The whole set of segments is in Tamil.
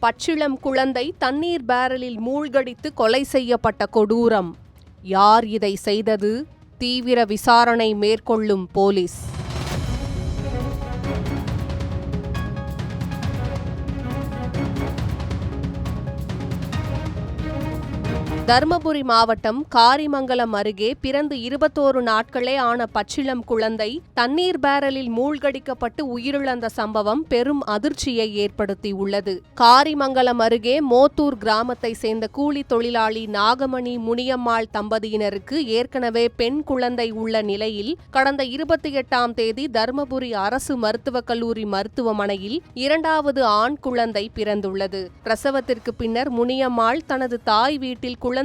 பச்சிளம் குழந்தை தண்ணீர் பேரலில் மூழ்கடித்து கொலை செய்யப்பட்ட கொடூரம். யார் இதை செய்தது? தீவிர விசாரணை மேற்கொள்ளும் போலீஸ். தர்மபுரி மாவட்டம் காரிமங்கலம் அருகே பிறந்து 21 நாட்களே ஆன பச்சிளம் குழந்தை தண்ணீர் பேரலில் மூழ்கடிக்கப்பட்டு உயிரிழந்த சம்பவம் பெரும் அதிர்ச்சியை ஏற்படுத்தியுள்ளது. காரிமங்கலம் அருகே மோத்தூர் கிராமத்தை சேர்ந்த கூலி தொழிலாளி நாகமணி முனியம்மாள் தம்பதியினருக்கு ஏற்கனவே பெண் குழந்தை உள்ள நிலையில் கடந்த 28ஆம் தேதி தர்மபுரி அரசு மருத்துவக் கல்லூரி மருத்துவமனையில் 2வது ஆண் குழந்தை பிறந்துள்ளது. பிரசவத்திற்கு பின்னர் முனியம்மாள் தனது தாய் வீட்டில் குழந்தையுடன்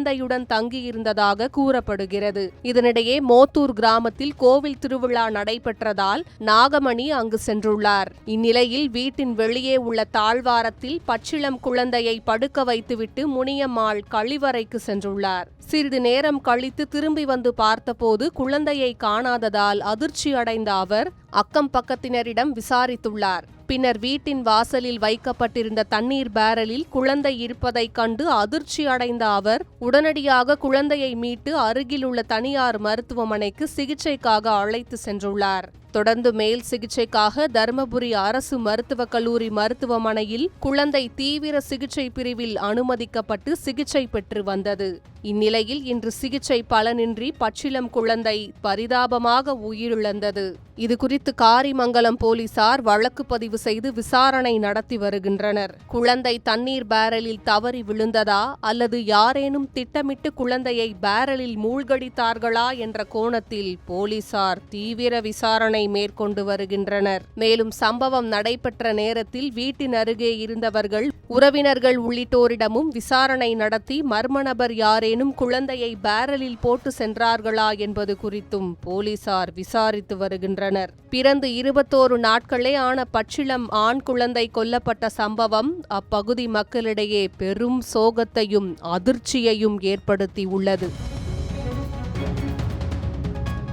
தங்கியிருந்ததாக கூறப்படுகிறது. இதனிடையே மோத்தூர் கிராமத்தில் கோவில் திருவிழா நடைபெற்றதால் நாகமணி அங்கு சென்றுள்ளார். இந்நிலையில் வீட்டின் வெளியே உள்ள தாழ்வாரத்தில் பச்சிளம் குழந்தையை படுக்க வைத்துவிட்டு முனியம்மாள் கழிவறைக்கு சென்றுள்ளார். சிறிது நேரம் கழித்து திரும்பி வந்து பார்த்தபோது குழந்தையை காணாததால் அதிர்ச்சி அடைந்த அவர் அக்கம் பக்கத்தினரிடம் விசாரித்துள்ளார். பின்னர் வீட்டின் வாசலில் வைக்கப்பட்டிருந்த தண்ணீர் பேரலில் குழந்தை இருப்பதைக் கண்டு அதிர்ச்சி அடைந்த அவர் உடனடியாக குழந்தையை மீட்டு அருகிலுள்ள தனியார் மருத்துவமனைக்கு சிகிச்சைக்காக அழைத்து சென்றுள்ளார். தொடர்ந்து மேல் சிகிச்சைக்காக தர்மபுரி அரசு மருத்துவக் கல்லூரி மருத்துவமனையில் குழந்தை தீவிர சிகிச்சை பிரிவில் அனுமதிக்கப்பட்டு சிகிச்சை பெற்று வந்தது. இந்நிலையில் இன்று சிகிச்சை பலனின்றி பச்சிளம் குழந்தை பரிதாபமாக உயிரிழந்தது. இதுகுறித்து காரிமங்கலம் போலீசார் வழக்கு பதிவு செய்து விசாரணை நடத்தி வருகின்றனர். குழந்தை தண்ணீர் பேரலில் தவறி விழுந்ததா அல்லது யாரேனும் திட்டமிட்டு குழந்தையை பேரலில் மூழ்கடித்தார்களா என்ற கோணத்தில் போலீசார் தீவிர விசாரணை மேற்கொண்டு வருகின்றனர். மேலும் சம்பவம் நடைபெற்ற நேரத்தில் வீட்டின் அருகே இருந்தவர்கள், உறவினர்கள் உள்ளிட்டோரிடமும் விசாரணை நடத்தி மர்ம நபர் யாரேனும் குழந்தையை பேரலில் போட்டு சென்றார்களா என்பது குறித்தும் போலீசார் விசாரித்து வருகின்றனர். பிறந்து 21 நாட்களே ஆன பச்சிளம் ஆண் குழந்தை கொல்லப்பட்ட சம்பவம் அப்பகுதி மக்களிடையே பெரும் சோகத்தையும் அதிர்ச்சியையும் ஏற்படுத்தியுள்ளது.